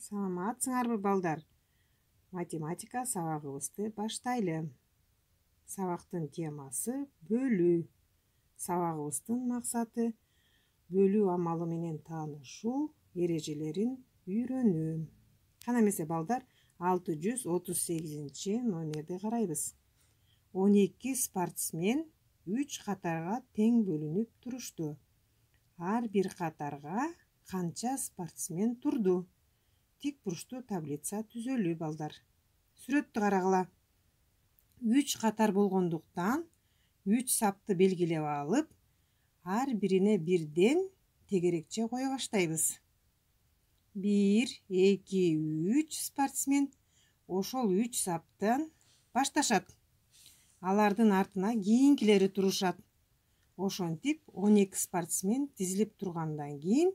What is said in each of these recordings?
Саламатсыңарбы балдар? Математика сабагыбызды баштайлы. Сабактын темасы бөлүү. Сабагыбыздын максаты бөлүү амалы менен таанышуу, эрежелерин үйрөнүү. Кана эмесе балдар, 638 номерди карайбыз. 12 спортсмен 3 катарга тең бөлүнүп турушту. Ар бир катарга канча спортсмен турду? Тик бурчтуу таблица түзөлүү балдар. Сүрөттү карагыла. 3 катар болгондуктан 3 сапты белгилеп алып, ар бирине бирден тегерекче кое баштайбыз. 1, 2, 3 спортсмен ошол 3 саптан башташат. Алардын артына кийинкилери турушат. Ошентип 12 спортсмен тизилип тургандан кийин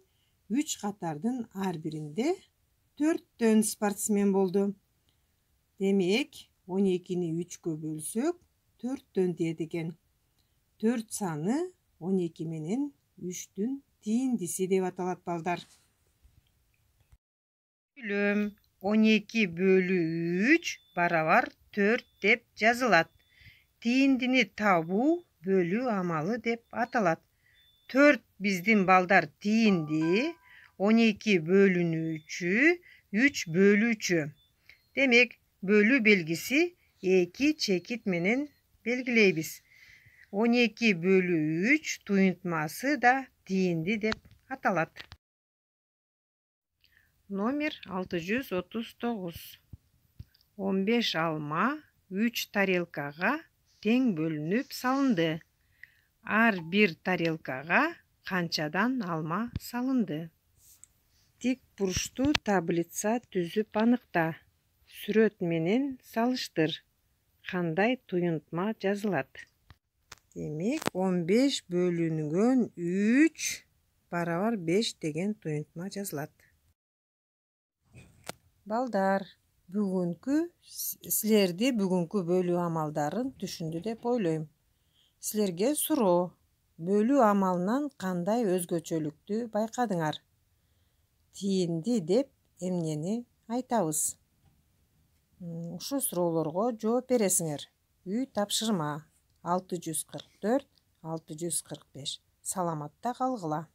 3 катардын ар биринде 4 спортсмен болду. Демек, 12-ни 3-кө бөлсөк, 4 тиет экен. 4 саны 12 менен 3-түн тийиндиси деп аталат балдар. 12 бөлүү 3 барабар 4 деп жазылат. Тийиндини табуу бөлүү амалы деп аталат. 4 биздин балдар тийинди, 12 бөлүнүүчү, 3 бөлүүчү. Демек, бөлүү белгиси 2 чекит менен белгилейбиз. 12 бөлүү 3 туюнтмасы да тийинди деп аталат. Номер 639. 15 алма 3 тарелкага тең бөлүнүп салынды. Ар бир тарелкага канчадан алма салынды? Тик бурчтуу таблица түзүп аныкта. Сүрөт менен салыштыр. Кандай туюнтма жазылат? Демек, 15 бөлүнгөн 3 барабар 5 деген туюнтма жазылат. Балдар, силерди бүгүнкү бөлүү амалдарын түшүндү деп ойлойм. Силерге суроо. Бөлүү амалынан кандай өзгөчөлүктү байкадыңар? Тийинди деп эмнени айтабыз? Ушул суроолорго жооп бересиңер. Үй тапшырма 644-645. Саламатта калгыла.